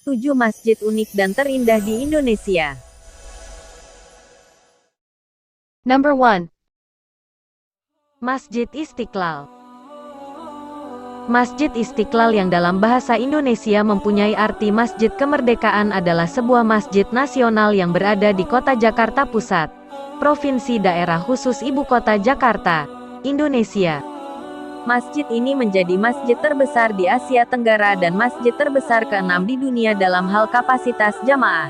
7 masjid unik dan terindah di Indonesia. Number 1. Masjid Istiqlal. Masjid Istiqlal yang dalam bahasa Indonesia mempunyai arti Masjid Kemerdekaan adalah sebuah masjid nasional yang berada di kota Jakarta Pusat, Provinsi Daerah Khusus Ibu Kota Jakarta, Indonesia. Masjid ini menjadi masjid terbesar di Asia Tenggara dan masjid terbesar ke-6 di dunia dalam hal kapasitas jamaah.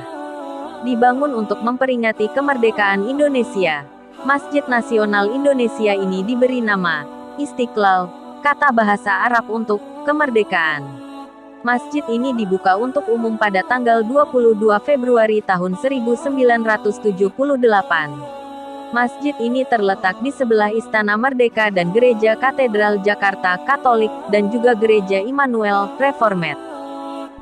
Dibangun untuk memperingati kemerdekaan Indonesia. Masjid Nasional Indonesia ini diberi nama Istiqlal, kata bahasa Arab untuk kemerdekaan. Masjid ini dibuka untuk umum pada tanggal 22 Februari tahun 1978. Masjid ini terletak di sebelah Istana Merdeka dan Gereja Katedral Jakarta Katolik, dan juga Gereja Immanuel Reformed.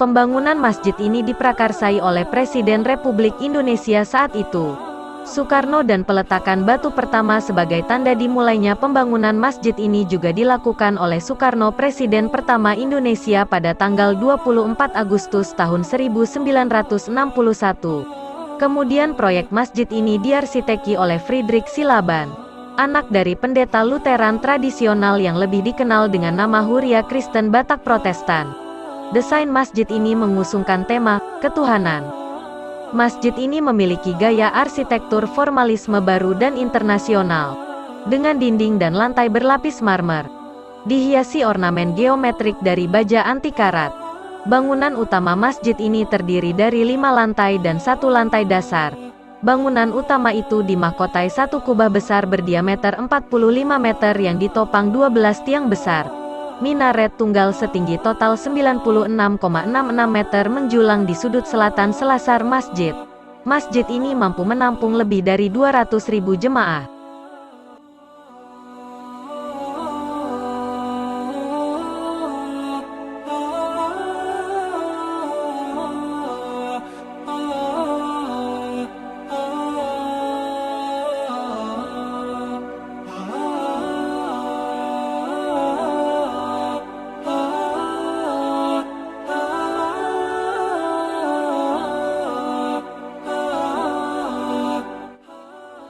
Pembangunan masjid ini diprakarsai oleh Presiden Republik Indonesia saat itu, Soekarno, dan peletakan batu pertama sebagai tanda dimulainya pembangunan masjid ini juga dilakukan oleh Soekarno, Presiden pertama Indonesia, pada tanggal 24 Agustus tahun 1961. Kemudian proyek masjid ini diarsiteki oleh Friedrich Silaban, anak dari pendeta Lutheran tradisional yang lebih dikenal dengan nama Huria Kristen Batak Protestan. Desain masjid ini mengusungkan tema ketuhanan. Masjid ini memiliki gaya arsitektur formalisme baru dan internasional, dengan dinding dan lantai berlapis marmer, dihiasi ornamen geometrik dari baja anti karat. Bangunan utama masjid ini terdiri dari 5 lantai dan 1 lantai dasar. Bangunan utama itu dimahkotai satu kubah besar berdiameter 45 meter yang ditopang 12 tiang besar. Minaret tunggal setinggi total 96,66 meter menjulang di sudut selatan selasar masjid. Masjid ini mampu menampung lebih dari 200.000 jemaah.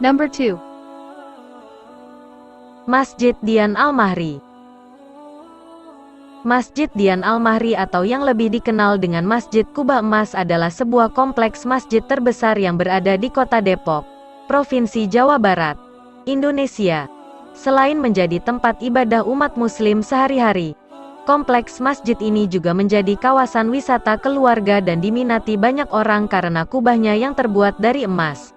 Number 2. Masjid Dian Al-Mahri. Masjid Dian Al-Mahri atau yang lebih dikenal dengan Masjid Kubah Emas adalah sebuah kompleks masjid terbesar yang berada di Kota Depok, Provinsi Jawa Barat, Indonesia. Selain menjadi tempat ibadah umat muslim sehari-hari, kompleks masjid ini juga menjadi kawasan wisata keluarga dan diminati banyak orang karena kubahnya yang terbuat dari emas.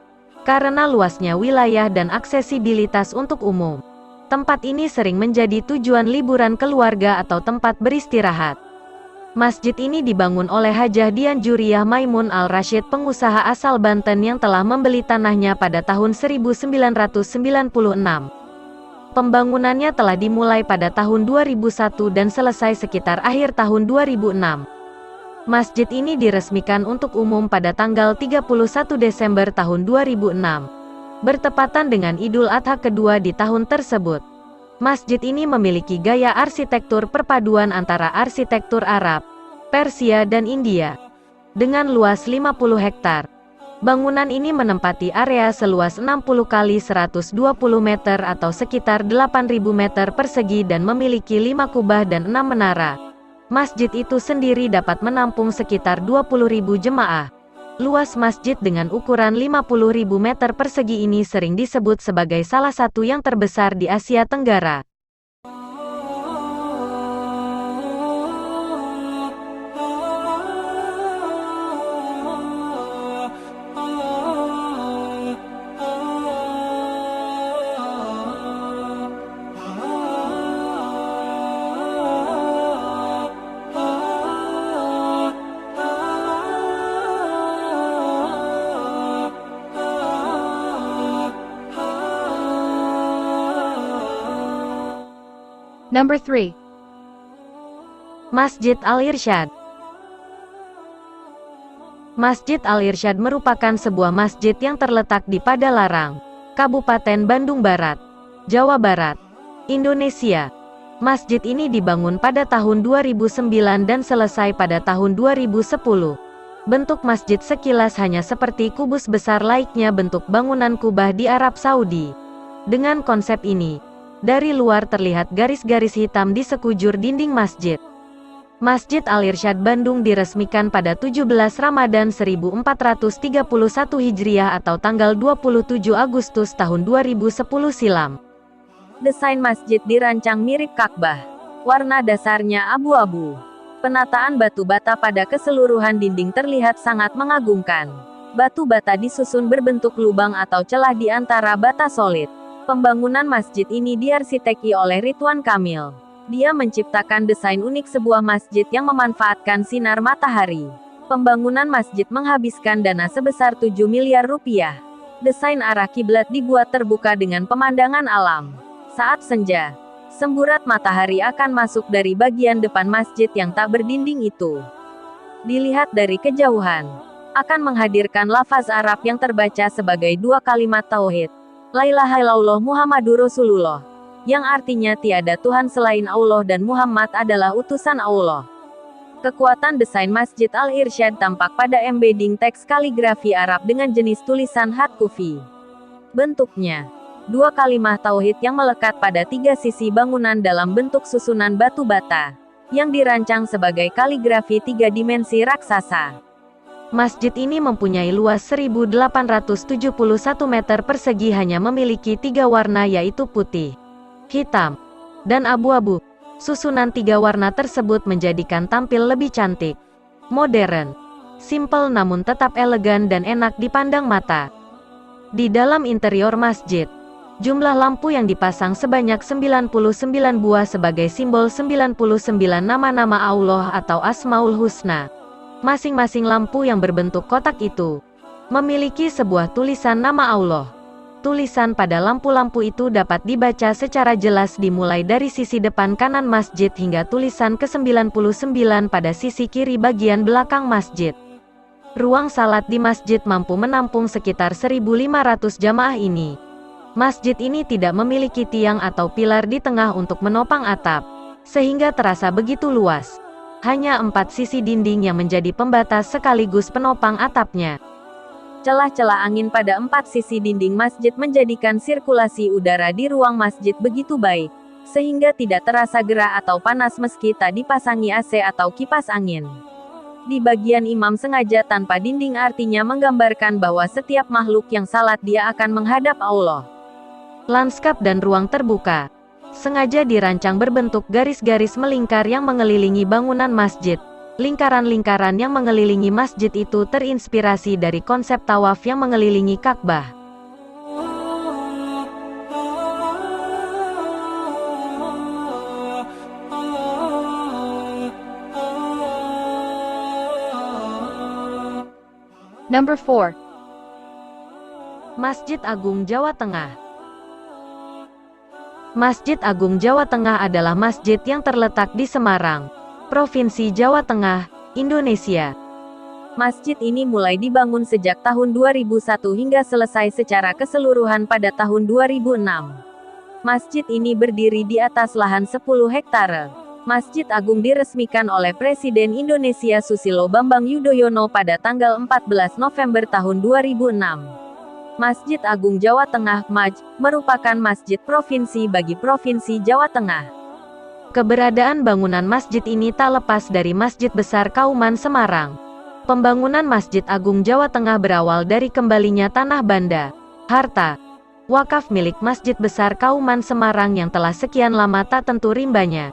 Karena luasnya wilayah dan aksesibilitas untuk umum, tempat ini sering menjadi tujuan liburan keluarga atau tempat beristirahat. Masjid ini dibangun oleh Hajah Dian Juriyah Maimun Al-Rasyid, pengusaha asal Banten yang telah membeli tanahnya pada tahun 1996. Pembangunannya telah dimulai pada tahun 2001 dan selesai sekitar akhir tahun 2006. Masjid ini diresmikan untuk umum pada tanggal 31 Desember tahun 2006, bertepatan dengan Idul Adha kedua di tahun tersebut. Masjid ini memiliki gaya arsitektur perpaduan antara arsitektur Arab, Persia dan India. Dengan luas 50 hektar, bangunan ini menempati area seluas 60 kali 120 meter atau sekitar 8.000 meter persegi dan memiliki 5 kubah dan 6 menara. Masjid itu sendiri dapat menampung sekitar 20.000 jemaah. Luas masjid dengan ukuran 50.000 meter persegi ini sering disebut sebagai salah satu yang terbesar di Asia Tenggara. Number 3. Masjid Al-Irsyad. Masjid Al-Irsyad merupakan sebuah masjid yang terletak di Padalarang, Kabupaten Bandung Barat, Jawa Barat, Indonesia. Masjid ini dibangun pada tahun 2009 dan selesai pada tahun 2010. Bentuk masjid sekilas hanya seperti kubus besar layaknya bentuk bangunan Kubah di Arab Saudi. Dengan konsep ini, dari luar terlihat garis-garis hitam di sekujur dinding masjid. Masjid Al-Irsyad Bandung diresmikan pada 17 Ramadan 1431 Hijriah atau tanggal 27 Agustus tahun 2010 silam. Desain masjid dirancang mirip Ka'bah. Warna dasarnya abu-abu. Penataan batu bata pada keseluruhan dinding terlihat sangat mengagumkan. Batu bata disusun berbentuk lubang atau celah di antara bata solid. Pembangunan masjid ini diarsiteki oleh Ridwan Kamil. Dia menciptakan desain unik sebuah masjid yang memanfaatkan sinar matahari. Pembangunan masjid menghabiskan dana sebesar 7 miliar rupiah. Desain arah kiblat dibuat terbuka dengan pemandangan alam. Saat senja, semburat matahari akan masuk dari bagian depan masjid yang tak berdinding itu. Dilihat dari kejauhan, akan menghadirkan lafaz Arab yang terbaca sebagai dua kalimat tauhid. La ilaha illallah Muhammadur Rasulullah, yang artinya tiada Tuhan selain Allah dan Muhammad adalah utusan Allah. Kekuatan desain Masjid Al-Irsyad tampak pada embedding teks kaligrafi Arab dengan jenis tulisan khat kufi. Bentuknya, dua kalimat tauhid yang melekat pada tiga sisi bangunan dalam bentuk susunan batu bata, yang dirancang sebagai kaligrafi tiga dimensi raksasa. Masjid ini mempunyai luas 1871 meter persegi, hanya memiliki tiga warna yaitu putih, hitam, dan abu-abu. Susunan tiga warna tersebut menjadikan tampil lebih cantik, modern, simpel namun tetap elegan dan enak dipandang mata. Di dalam interior masjid, jumlah lampu yang dipasang sebanyak 99 buah sebagai simbol 99 nama-nama Allah atau Asmaul Husna. Masing-masing lampu yang berbentuk kotak itu memiliki sebuah tulisan nama Allah. Tulisan pada lampu-lampu itu dapat dibaca secara jelas dimulai dari sisi depan kanan masjid hingga tulisan ke-99 pada sisi kiri bagian belakang masjid. Ruang salat di masjid mampu menampung sekitar 1.500 jamaah ini. Masjid ini tidak memiliki tiang atau pilar di tengah untuk menopang atap, sehingga terasa begitu luas. Hanya 4 sisi dinding yang menjadi pembatas sekaligus penopang atapnya. Celah-celah angin pada 4 sisi dinding masjid menjadikan sirkulasi udara di ruang masjid begitu baik, sehingga tidak terasa gerah atau panas meski tak dipasangi AC atau kipas angin. Di bagian imam sengaja tanpa dinding artinya menggambarkan bahwa setiap makhluk yang salat dia akan menghadap Allah. Lanskap dan ruang terbuka sengaja dirancang berbentuk garis-garis melingkar yang mengelilingi bangunan masjid. Lingkaran-lingkaran yang mengelilingi masjid itu terinspirasi dari konsep tawaf yang mengelilingi Ka'bah. Number 4. Masjid Agung Jawa Tengah. Masjid Agung Jawa Tengah adalah masjid yang terletak di Semarang, Provinsi Jawa Tengah, Indonesia. Masjid ini mulai dibangun sejak tahun 2001 hingga selesai secara keseluruhan pada tahun 2006. Masjid ini berdiri di atas lahan 10 hektare. Masjid Agung diresmikan oleh Presiden Indonesia Susilo Bambang Yudhoyono pada tanggal 14 November tahun 2006. Masjid Agung Jawa Tengah (MAJ) merupakan masjid provinsi bagi Provinsi Jawa Tengah. Keberadaan bangunan masjid ini tak lepas dari Masjid Besar Kauman Semarang. Pembangunan Masjid Agung Jawa Tengah berawal dari kembalinya tanah banda, harta, wakaf milik Masjid Besar Kauman Semarang yang telah sekian lama tak tentu rimbanya.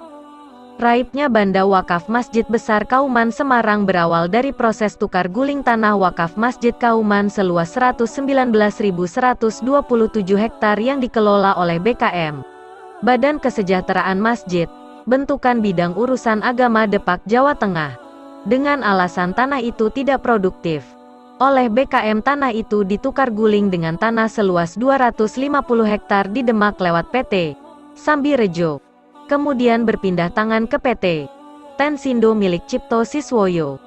Raibnya banda wakaf Masjid Besar Kauman Semarang berawal dari proses tukar guling tanah wakaf Masjid Kauman seluas 119.127 hektar yang dikelola oleh BKM, Badan Kesejahteraan Masjid, bentukan bidang urusan agama Depak Jawa Tengah. Dengan alasan tanah itu tidak produktif, oleh BKM tanah itu ditukar guling dengan tanah seluas 250 hektar di Demak lewat PT Sambi Rejo. Kemudian berpindah tangan ke PT Tensindo milik Cipto Siswoyo.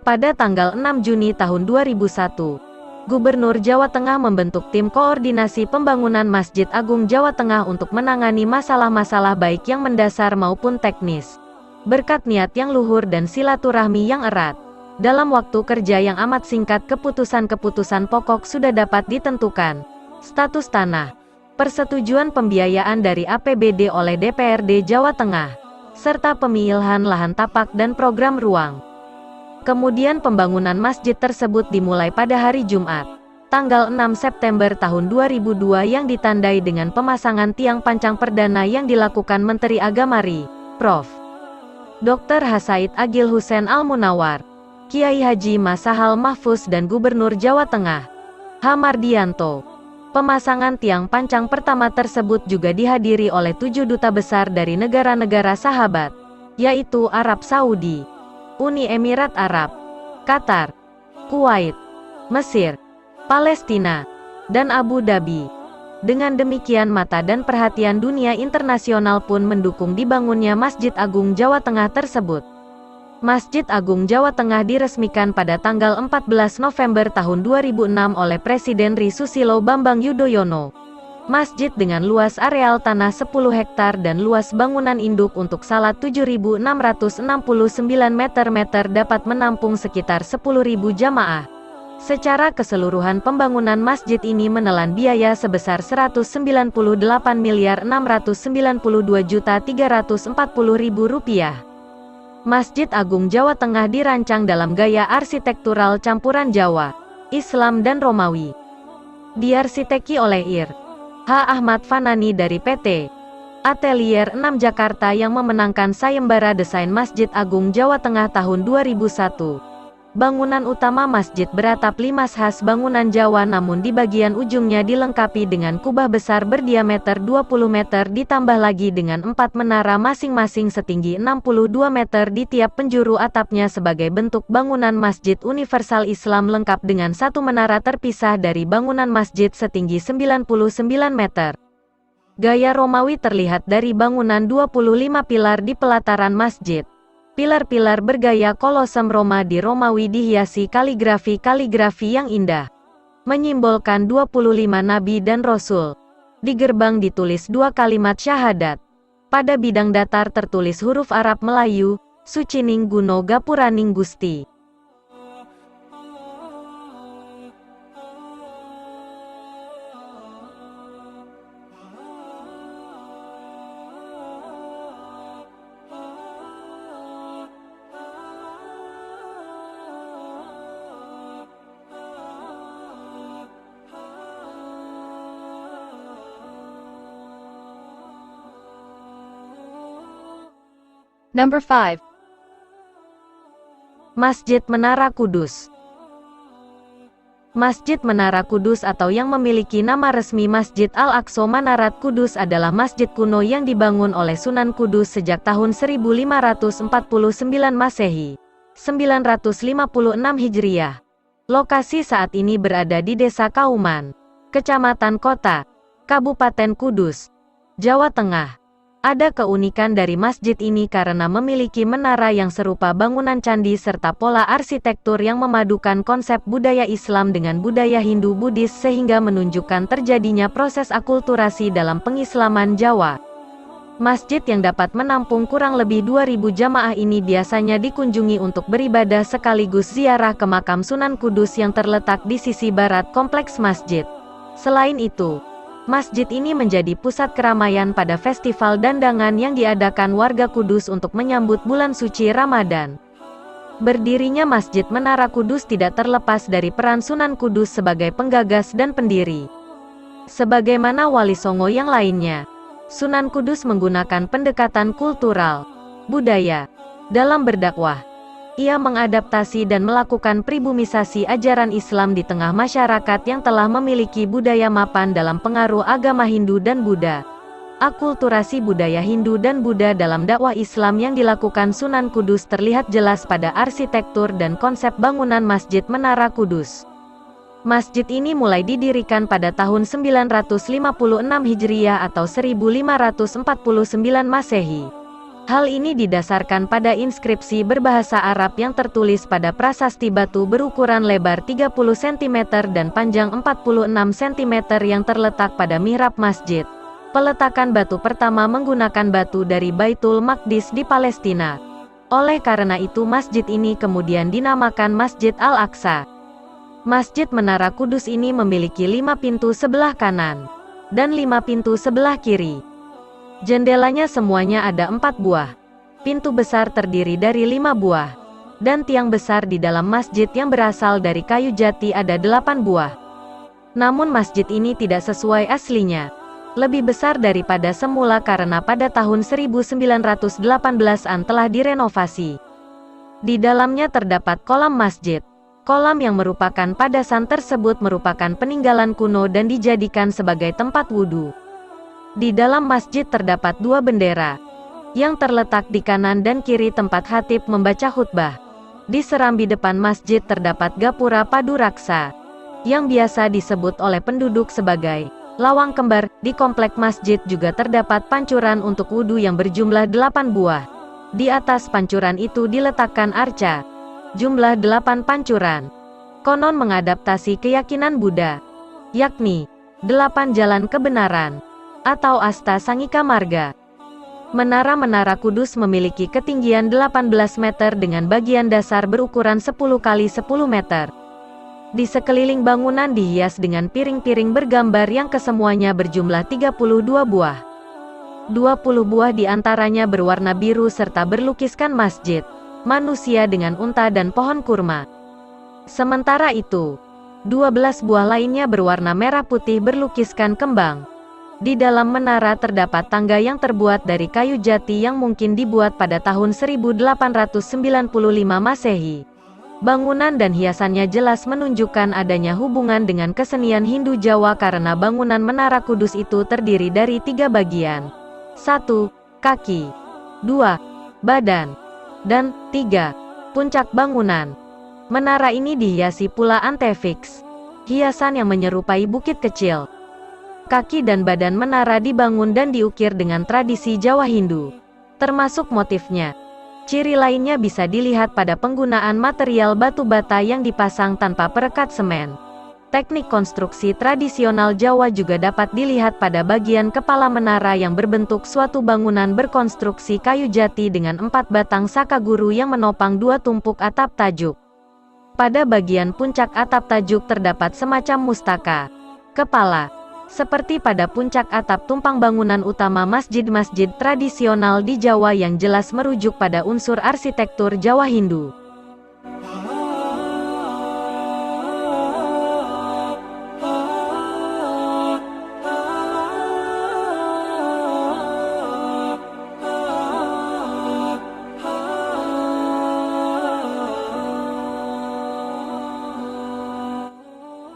Pada tanggal 6 Juni tahun 2001, Gubernur Jawa Tengah membentuk tim koordinasi pembangunan Masjid Agung Jawa Tengah untuk menangani masalah-masalah baik yang mendasar maupun teknis. Berkat niat yang luhur dan silaturahmi yang erat, Dalam waktu kerja yang amat singkat, keputusan-keputusan pokok sudah dapat ditentukan. Status tanah, persetujuan pembiayaan dari APBD oleh DPRD Jawa Tengah, serta pemilihan lahan tapak dan program ruang. Kemudian pembangunan masjid tersebut dimulai pada hari Jumat, tanggal 6 September tahun 2002 yang ditandai dengan pemasangan tiang pancang perdana yang dilakukan Menteri Agama RI, Prof. Dr. Hasaid Agil Hussein Al-Munawar, Kiai Haji Masahal Mahfuz dan Gubernur Jawa Tengah, H. Mardianto. Pemasangan tiang pancang pertama tersebut juga dihadiri oleh 7 duta besar dari negara-negara sahabat, yaitu Arab Saudi, Uni Emirat Arab, Qatar, Kuwait, Mesir, Palestina, dan Abu Dhabi. Dengan demikian mata dan perhatian dunia internasional pun mendukung dibangunnya Masjid Agung Jawa Tengah tersebut. Masjid Agung Jawa Tengah diresmikan pada tanggal 14 November tahun 2006 oleh Presiden Ri Susilo Bambang Yudhoyono. Masjid dengan luas areal tanah 10 hektar dan luas bangunan induk untuk salat 7.669 meter dapat menampung sekitar 10.000 jamaah. Secara keseluruhan pembangunan masjid ini menelan biaya sebesar Rp198.692.340.000. Masjid Agung Jawa Tengah dirancang dalam gaya arsitektural campuran Jawa, Islam dan Romawi. Diarsiteki oleh Ir. H. Ahmad Fanani dari PT Atelier 6 Jakarta yang memenangkan sayembara desain Masjid Agung Jawa Tengah tahun 2001. Bangunan utama masjid beratap limas khas bangunan Jawa, namun di bagian ujungnya dilengkapi dengan kubah besar berdiameter 20 meter ditambah lagi dengan 4 menara masing-masing setinggi 62 meter di tiap penjuru atapnya sebagai bentuk bangunan masjid universal Islam lengkap dengan satu menara terpisah dari bangunan masjid setinggi 99 meter. Gaya Romawi terlihat dari bangunan 25 pilar di pelataran masjid. Pilar-pilar bergaya kolosem Roma di Romawi dihiasi kaligrafi yang indah, menyimbolkan 25 nabi dan rasul. Di gerbang ditulis 2 kalimat syahadat. Pada bidang datar tertulis huruf Arab Melayu, Sucining Guno Gapuraning Gusti. Number 5. Masjid Menara Kudus. Masjid Menara Kudus atau yang memiliki nama resmi Masjid Al-Aqsa Manarat Kudus adalah masjid kuno yang dibangun oleh Sunan Kudus sejak tahun 1549 Masehi, 956 Hijriah. Lokasi saat ini berada di Desa Kauman, Kecamatan Kota, Kabupaten Kudus, Jawa Tengah. Ada keunikan dari masjid ini karena memiliki menara yang serupa bangunan candi serta pola arsitektur yang memadukan konsep budaya Islam dengan budaya Hindu-Buddhis sehingga menunjukkan terjadinya proses akulturasi dalam pengislaman Jawa. Masjid yang dapat menampung kurang lebih 2.000 jamaah ini biasanya dikunjungi untuk beribadah sekaligus ziarah ke makam Sunan Kudus yang terletak di sisi barat kompleks masjid. Selain itu, masjid ini menjadi pusat keramaian pada festival dandangan yang diadakan warga Kudus untuk menyambut bulan suci Ramadan. Berdirinya Masjid Menara Kudus tidak terlepas dari peran Sunan Kudus sebagai penggagas dan pendiri. Sebagaimana Wali Songo yang lainnya, Sunan Kudus menggunakan pendekatan kultural, budaya, dalam berdakwah. Ia mengadaptasi dan melakukan pribumisasi ajaran Islam di tengah masyarakat yang telah memiliki budaya mapan dalam pengaruh agama Hindu dan Buddha. Akulturasi budaya Hindu dan Buddha dalam dakwah Islam yang dilakukan Sunan Kudus terlihat jelas pada arsitektur dan konsep bangunan Masjid Menara Kudus. Masjid ini mulai didirikan pada tahun 956 Hijriah atau 1549 Masehi. Hal ini didasarkan pada inskripsi berbahasa Arab yang tertulis pada prasasti batu berukuran lebar 30 cm dan panjang 46 cm yang terletak pada mihrab masjid. Peletakan batu pertama menggunakan batu dari Baitul Maqdis di Palestina. Oleh karena itu masjid ini kemudian dinamakan Masjid Al-Aqsa. Masjid Menara Kudus ini memiliki 5 pintu sebelah kanan dan 5 pintu sebelah kiri. Jendelanya semuanya ada 4 buah. Pintu besar terdiri dari 5 buah. Dan tiang besar di dalam masjid yang berasal dari kayu jati ada 8 buah. Namun masjid ini tidak sesuai aslinya. Lebih besar daripada semula karena pada tahun 1918-an telah direnovasi. Di dalamnya terdapat kolam masjid. Kolam yang merupakan padasan tersebut merupakan peninggalan kuno dan dijadikan sebagai tempat wudhu. Di dalam masjid terdapat 2 bendera, yang terletak di kanan dan kiri tempat khatib membaca khutbah. Di serambi depan masjid terdapat gapura padu raksa, yang biasa disebut oleh penduduk sebagai lawang kembar. Di komplek masjid juga terdapat pancuran untuk wudhu yang berjumlah 8 buah. Di atas pancuran itu diletakkan arca, jumlah 8 pancuran. Konon mengadaptasi keyakinan Buddha, yakni 8 jalan kebenaran, atau Asta Sangika Marga. Menara-menara Kudus memiliki ketinggian 18 meter dengan bagian dasar berukuran 10 kali 10 meter. Di sekeliling bangunan dihias dengan piring-piring bergambar yang kesemuanya berjumlah 32 buah. 20 buah diantaranya berwarna biru serta berlukiskan masjid, manusia dengan unta dan pohon kurma. Sementara itu, 12 buah lainnya berwarna merah putih berlukiskan kembang. Di dalam menara terdapat tangga yang terbuat dari kayu jati yang mungkin dibuat pada tahun 1895 Masehi. Bangunan dan hiasannya jelas menunjukkan adanya hubungan dengan kesenian Hindu Jawa karena bangunan Menara Kudus itu terdiri dari 3 bagian. 1. Kaki. 2. Badan. Dan 3. Puncak bangunan. Menara ini dihiasi pula antefix, hiasan yang menyerupai bukit kecil. Kaki dan badan menara dibangun dan diukir dengan tradisi Jawa Hindu, termasuk motifnya. Ciri lainnya bisa dilihat pada penggunaan material batu bata yang dipasang tanpa perekat semen. Teknik konstruksi tradisional Jawa juga dapat dilihat pada bagian kepala menara yang berbentuk suatu bangunan berkonstruksi kayu jati dengan 4 batang sakaguru yang menopang 2 tumpuk atap tajuk. Pada bagian puncak atap tajuk terdapat semacam mustaka, kepala, seperti pada puncak atap tumpang bangunan utama masjid-masjid tradisional di Jawa yang jelas merujuk pada unsur arsitektur Jawa Hindu.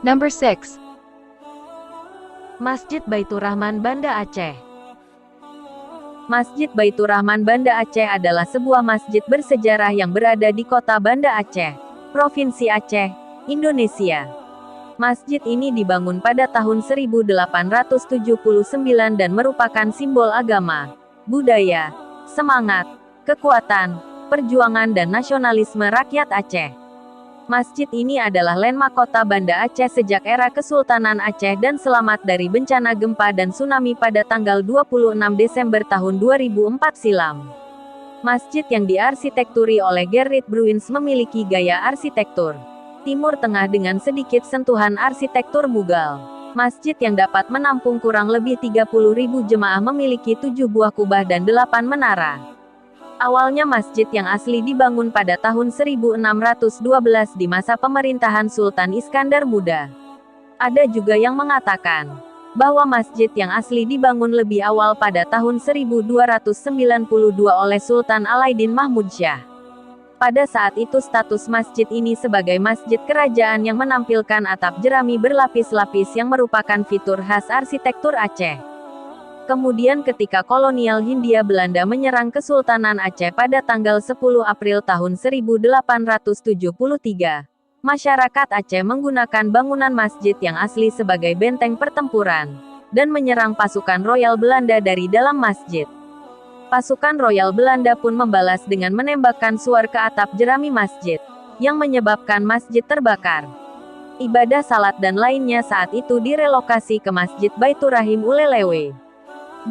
Number 6. Masjid Baitur Rahman Banda Aceh. Masjid Baitur Rahman Banda Aceh adalah sebuah masjid bersejarah yang berada di kota Banda Aceh, Provinsi Aceh, Indonesia. Masjid ini dibangun pada tahun 1879 dan merupakan simbol agama, budaya, semangat, kekuatan, perjuangan dan nasionalisme rakyat Aceh. Masjid ini adalah landmark kota Banda Aceh sejak era Kesultanan Aceh dan selamat dari bencana gempa dan tsunami pada tanggal 26 Desember tahun 2004 silam. Masjid yang diarsitekturi oleh Gerrit Bruins memiliki gaya arsitektur Timur Tengah dengan sedikit sentuhan arsitektur Mughal. Masjid yang dapat menampung kurang lebih 30.000 jemaah memiliki 7 buah kubah dan 8 menara. Awalnya masjid yang asli dibangun pada tahun 1612 di masa pemerintahan Sultan Iskandar Muda. Ada juga yang mengatakan bahwa masjid yang asli dibangun lebih awal pada tahun 1292 oleh Sultan Alauddin Mahmud Shah. Pada saat itu status masjid ini sebagai masjid kerajaan yang menampilkan atap jerami berlapis-lapis yang merupakan fitur khas arsitektur Aceh. Kemudian ketika kolonial Hindia Belanda menyerang Kesultanan Aceh pada tanggal 10 April tahun 1873, masyarakat Aceh menggunakan bangunan masjid yang asli sebagai benteng pertempuran, dan menyerang pasukan Royal Belanda dari dalam masjid. Pasukan Royal Belanda pun membalas dengan menembakkan suar ke atap jerami masjid, yang menyebabkan masjid terbakar. Ibadah salat dan lainnya saat itu direlokasi ke Masjid Baitur Rahim Ulelewe.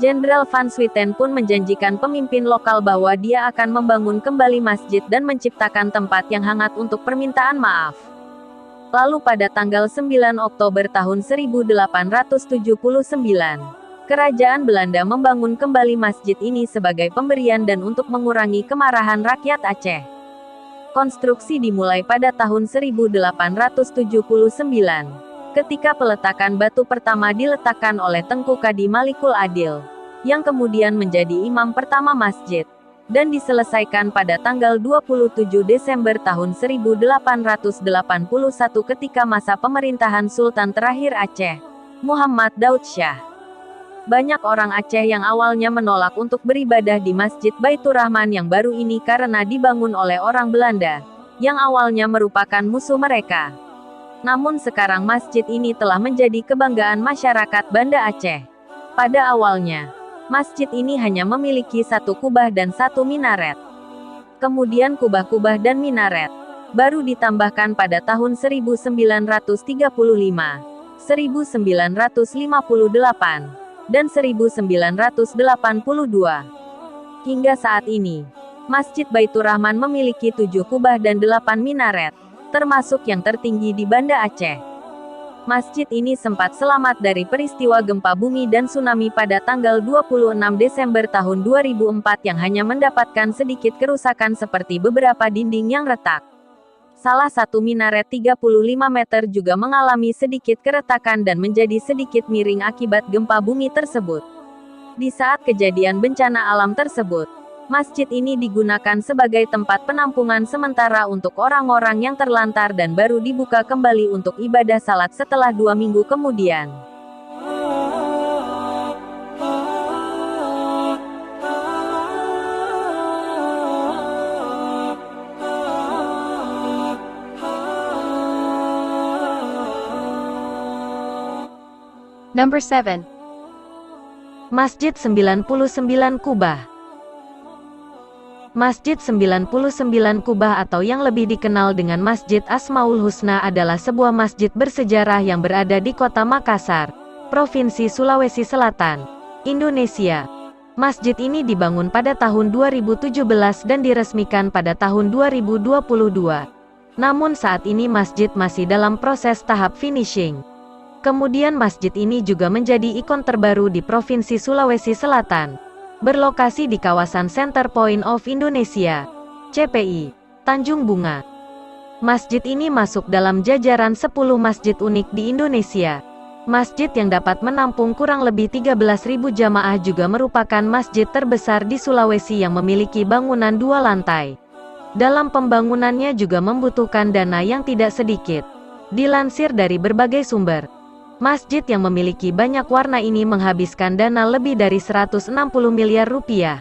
Jenderal Van Swieten pun menjanjikan pemimpin lokal bahwa dia akan membangun kembali masjid dan menciptakan tempat yang hangat untuk permintaan maaf. Lalu pada tanggal 9 Oktober tahun 1879, Kerajaan Belanda membangun kembali masjid ini sebagai pemberian dan untuk mengurangi kemarahan rakyat Aceh. Konstruksi dimulai pada tahun 1879. Ketika peletakan batu pertama diletakkan oleh Tengku Kadi Malikul Adil, yang kemudian menjadi imam pertama masjid, dan diselesaikan pada tanggal 27 Desember tahun 1881 ketika masa pemerintahan Sultan terakhir Aceh, Muhammad Daud Shah. Banyak orang Aceh yang awalnya menolak untuk beribadah di Masjid Baitur Rahman yang baru ini karena dibangun oleh orang Belanda, yang awalnya merupakan musuh mereka. Namun sekarang masjid ini telah menjadi kebanggaan masyarakat Banda Aceh. Pada awalnya, masjid ini hanya memiliki satu kubah dan satu minaret. Kemudian kubah-kubah dan minaret baru ditambahkan pada tahun 1935, 1958, dan 1982. Hingga saat ini, Masjid Baitur Rahman memiliki 7 kubah dan 8 minaret, termasuk yang tertinggi di Banda Aceh. Masjid ini sempat selamat dari peristiwa gempa bumi dan tsunami pada tanggal 26 Desember tahun 2004 yang hanya mendapatkan sedikit kerusakan seperti beberapa dinding yang retak. Salah satu minaret 35 meter juga mengalami sedikit keretakan dan menjadi sedikit miring akibat gempa bumi tersebut. Di saat kejadian bencana alam tersebut, masjid ini digunakan sebagai tempat penampungan sementara untuk orang-orang yang terlantar dan baru dibuka kembali untuk ibadah salat setelah 2 minggu kemudian. Number 7. Masjid 99 Kubah. Masjid 99 Kubah atau yang lebih dikenal dengan Masjid Asmaul Husna adalah sebuah masjid bersejarah yang berada di kota Makassar, Provinsi Sulawesi Selatan, Indonesia. Masjid ini dibangun pada tahun 2017 dan diresmikan pada tahun 2022. Namun saat ini masjid masih dalam proses tahap finishing. Kemudian masjid ini juga menjadi ikon terbaru di Provinsi Sulawesi Selatan. Berlokasi di kawasan Center Point of Indonesia, CPI, Tanjung Bunga. Masjid ini masuk dalam jajaran 10 masjid unik di Indonesia. Masjid yang dapat menampung kurang lebih 13.000 jamaah juga merupakan masjid terbesar di Sulawesi yang memiliki bangunan 2 lantai. Dalam pembangunannya juga membutuhkan dana yang tidak sedikit. Dilansir dari berbagai sumber, masjid yang memiliki banyak warna ini menghabiskan dana lebih dari 160 miliar rupiah.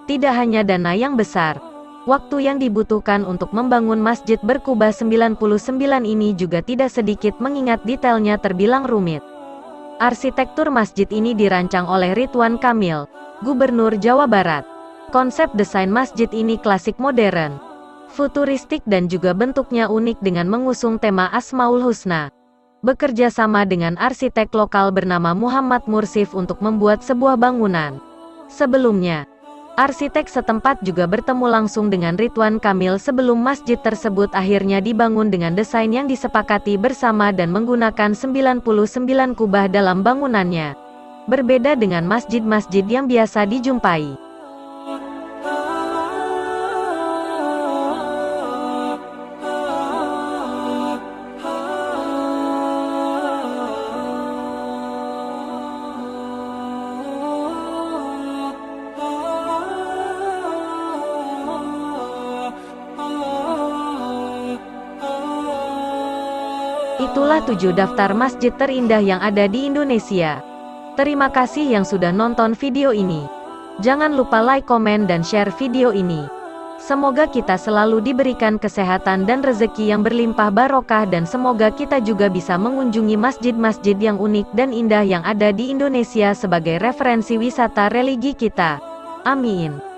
Tidak hanya dana yang besar, waktu yang dibutuhkan untuk membangun masjid berkubah 99 ini juga tidak sedikit mengingat detailnya terbilang rumit. Arsitektur masjid ini dirancang oleh Ridwan Kamil, Gubernur Jawa Barat. Konsep desain masjid ini klasik modern, futuristik dan juga bentuknya unik dengan mengusung tema Asmaul Husna. Bekerja sama dengan arsitek lokal bernama Muhammad Mursif untuk membuat sebuah bangunan. Sebelumnya, arsitek setempat juga bertemu langsung dengan Ridwan Kamil sebelum masjid tersebut akhirnya dibangun dengan desain yang disepakati bersama dan menggunakan 99 kubah dalam bangunannya. Berbeda dengan masjid-masjid yang biasa dijumpai. Itulah 7 daftar masjid terindah yang ada di Indonesia. Terima kasih yang sudah nonton video ini. Jangan lupa like, komen, dan share video ini. Semoga kita selalu diberikan kesehatan dan rezeki yang berlimpah barokah dan semoga kita juga bisa mengunjungi masjid-masjid yang unik dan indah yang ada di Indonesia sebagai referensi wisata religi kita. Amin.